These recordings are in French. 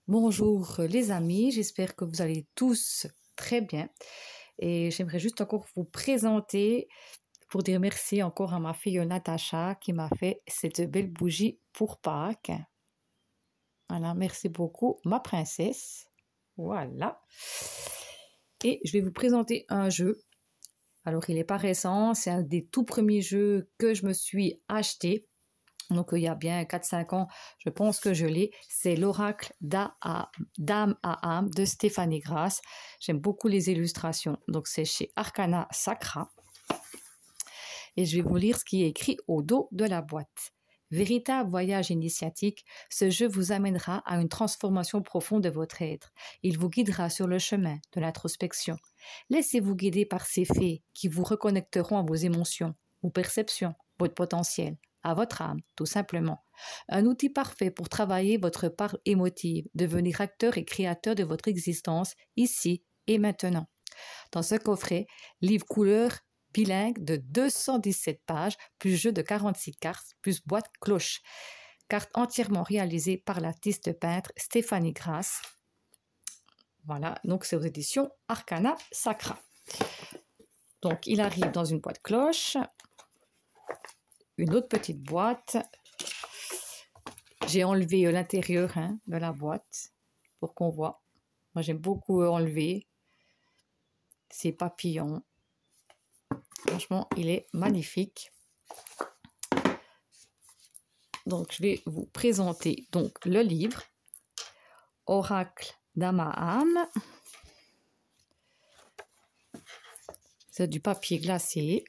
Bonjour les amis, j'espère que vous allez tous très bien et j'aimerais juste encore vous présenter pour dire merci encore à ma fille Natacha qui m'a fait cette belle bougie pour Pâques. Voilà, merci beaucoup ma princesse. Voilà. Et je vais vous présenter un jeu. Alors il n'est pas récent, c'est un des tout premiers jeux que je me suis acheté. Donc, il y a bien 4-5 ans, je pense que je l'ai. C'est l'oracle d'âme à âme de Stéphanie Grass. J'aime beaucoup les illustrations. Donc, c'est chez Arcana Sacra. Et je vais vous lire ce qui est écrit au dos de la boîte. Véritable voyage initiatique, ce jeu vous amènera à une transformation profonde de votre être. Il vous guidera sur le chemin de l'introspection. Laissez-vous guider par ces faits qui vous reconnecteront à vos émotions, vos perceptions, votre potentiel, à votre âme, tout simplement. Un outil parfait pour travailler votre part émotive, devenir acteur et créateur de votre existence, ici et maintenant. Dans ce coffret, livre couleur bilingue de 217 pages, plus jeu de 46 cartes, plus boîte cloche. Carte entièrement réalisée par l'artiste peintre Stéphanie Grass. Voilà, donc c'est aux éditions Arcana Sacra. Donc, il arrive dans une boîte cloche. Une autre petite boîte. J'ai enlevé l'intérieur de la boîte pour qu'on voit. Moi, j'aime beaucoup enlever ces papillons. Franchement, il est magnifique. Donc, je vais vous présenter donc le livre Oracle d'âme à âme. C'est du papier glacé.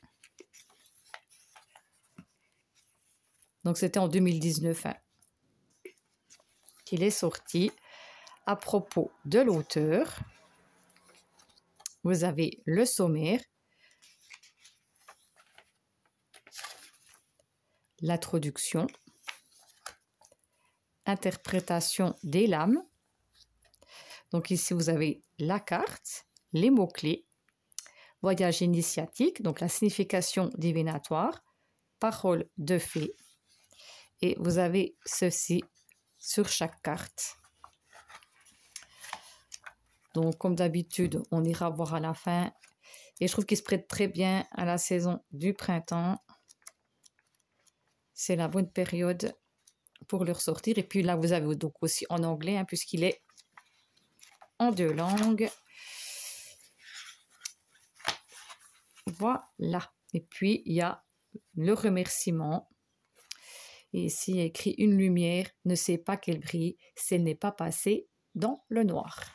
Donc, c'était en 2019 qu'il est sorti. À propos de l'auteur, vous avez le sommaire, l'introduction, interprétation des lames. Donc ici, vous avez la carte, les mots-clés, voyage initiatique, donc la signification divinatoire, parole de fée. Et vous avez ceci sur chaque carte. Donc, comme d'habitude, on ira voir à la fin. Et je trouve qu'il se prête très bien à la saison du printemps. C'est la bonne période pour le ressortir. Et puis là, vous avez donc aussi en anglais, puisqu'il est en 2 langues. Voilà. Et puis, il y a le remerciement. Et ici, il y a écrit « Une lumière ne sait pas qu'elle brille si elle n'est pas passée dans le noir ».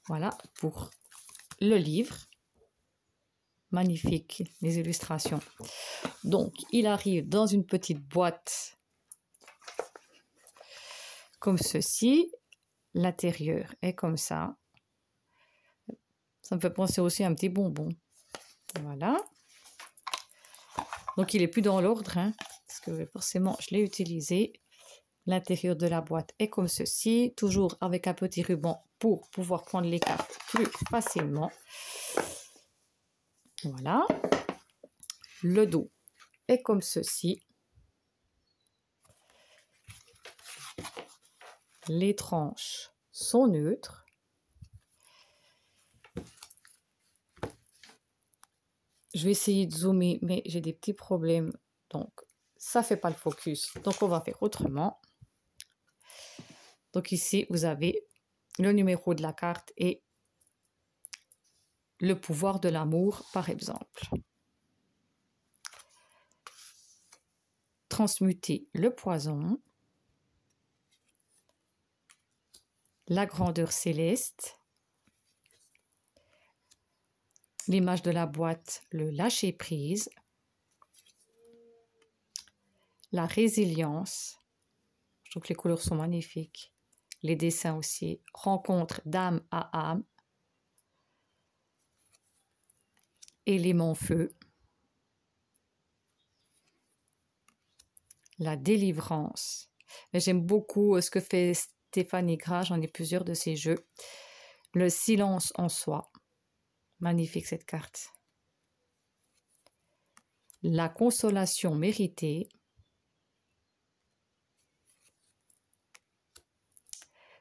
Voilà pour le livre. Magnifique, les illustrations. Donc, il arrive dans une petite boîte comme ceci. L'intérieur est comme ça. Ça me fait penser aussi à un petit bonbon. Voilà. Donc, il n'est plus dans l'ordre, parce que forcément, je l'ai utilisé. L'intérieur de la boîte est comme ceci, toujours avec un petit ruban pour pouvoir prendre les cartes plus facilement. Voilà. Le dos est comme ceci. Les tranches sont neutres. Je vais essayer de zoomer, mais j'ai des petits problèmes. Donc, ça ne fait pas le focus. Donc, on va faire autrement. Donc, ici, vous avez le numéro de la carte et le pouvoir de l'amour, par exemple. Transmuter le poison. La grandeur céleste. L'image de la boîte, le lâcher prise. La résilience. Je trouve que les couleurs sont magnifiques. Les dessins aussi. Rencontre d'âme à âme. Élément feu. La délivrance. J'aime beaucoup ce que fait Stéphanie Grass. J'en ai plusieurs de ces jeux. Le silence en soi. Magnifique cette carte. la consolation méritée,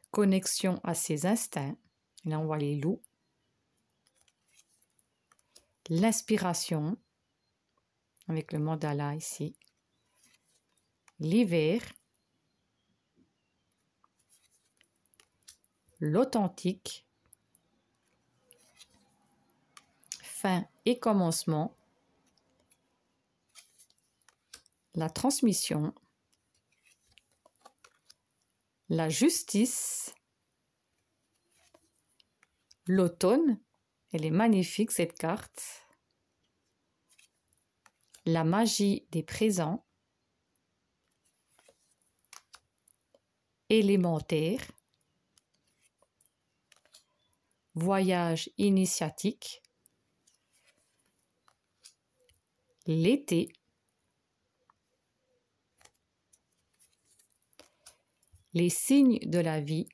connexion à ses instincts, là on voit les loups, l'inspiration, avec le mandala ici, l'hiver, l'authentique, fin et commencement, la transmission, la justice, l'automne, elle est magnifique cette carte, la magie des présents, élémentaire, voyage initiatique, l'été, les signes de la vie,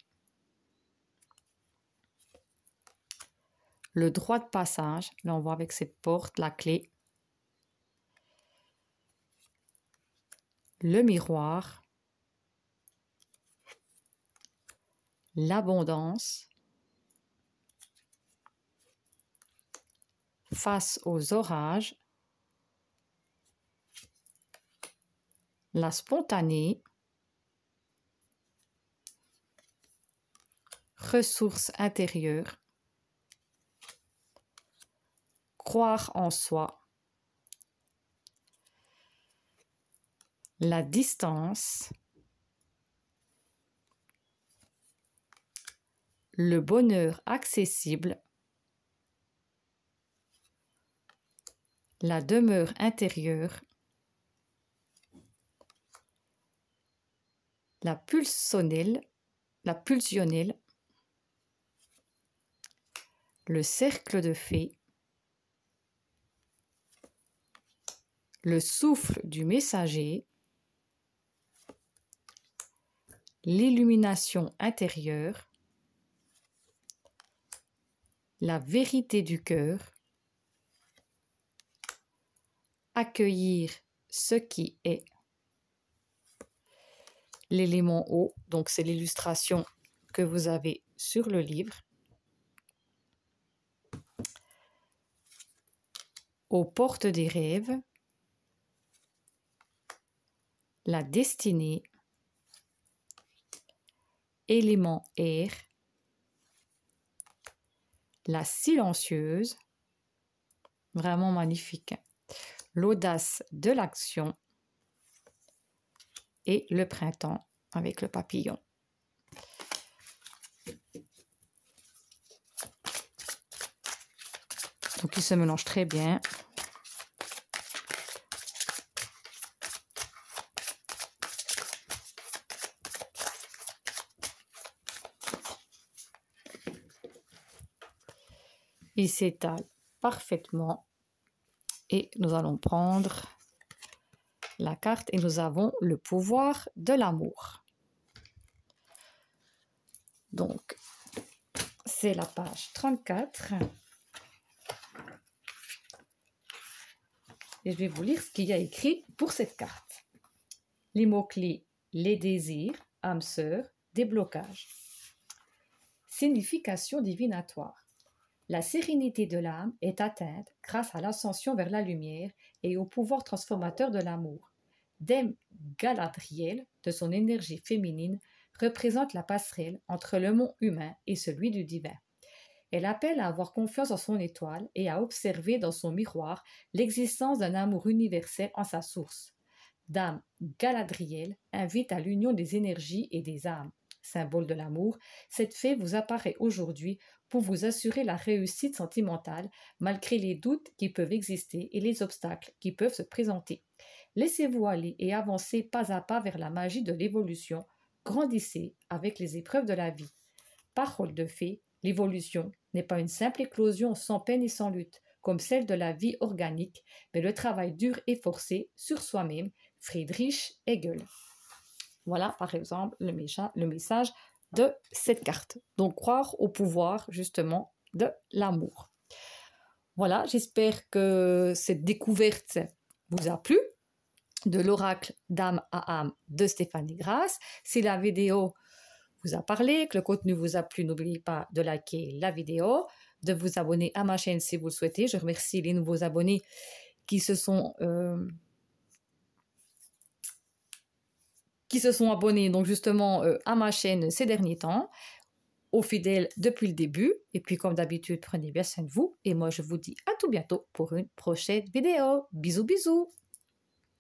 le droit de passage, là on voit avec cette porte, la clé, le miroir, l'abondance, face aux orages, la spontanée, ressources intérieures, croire en soi, la distance, le bonheur accessible, la demeure intérieure, la pulsionnelle, le cercle de fées, le souffle du messager, l'illumination intérieure, la vérité du cœur, accueillir ce qui est, l'élément eau, donc c'est l'illustration que vous avez sur le livre, aux portes des rêves, la destinée, élément air, la silencieuse, vraiment magnifique, l'audace de l'action et le printemps avec le papillon. Donc il se mélange très bien. Il s'étale parfaitement et nous allons prendre la carte et nous avons le pouvoir de l'amour. Donc, c'est la page 34. Et je vais vous lire ce qu'il y a écrit pour cette carte. Les mots-clés, les désirs, âme sœur, déblocage. Signification divinatoire. La sérénité de l'âme est atteinte grâce à l'ascension vers la lumière et au pouvoir transformateur de l'amour. Dame Galadriel, de son énergie féminine, représente la passerelle entre le monde humain et celui du divin. Elle appelle à avoir confiance en son étoile et à observer dans son miroir l'existence d'un amour universel en sa source. Dame Galadriel invite à l'union des énergies et des âmes. Symbole de l'amour, cette fée vous apparaît aujourd'hui pour vous assurer la réussite sentimentale malgré les doutes qui peuvent exister et les obstacles qui peuvent se présenter. Laissez-vous aller et avancez pas à pas vers la magie de l'évolution. Grandissez avec les épreuves de la vie. Parole de fée, l'évolution n'est pas une simple éclosion sans peine et sans lutte, comme celle de la vie organique, mais le travail dur et forcé sur soi-même. Friedrich Hegel. Voilà, par exemple, le message de cette carte. Donc, croire au pouvoir, justement, de l'amour. Voilà, j'espère que cette découverte vous a plu, de l'oracle d'âme à âme de Stéphanie Grasse. Si la vidéo vous a parlé, que le contenu vous a plu, n'oubliez pas de liker la vidéo, de vous abonner à ma chaîne si vous le souhaitez. Je remercie les nouveaux abonnés qui se sont abonnés donc justement à ma chaîne ces derniers temps, aux fidèles depuis le début. Et puis comme d'habitude, prenez bien soin de vous. Et moi, je vous dis à tout bientôt pour une prochaine vidéo. Bisous, bisous.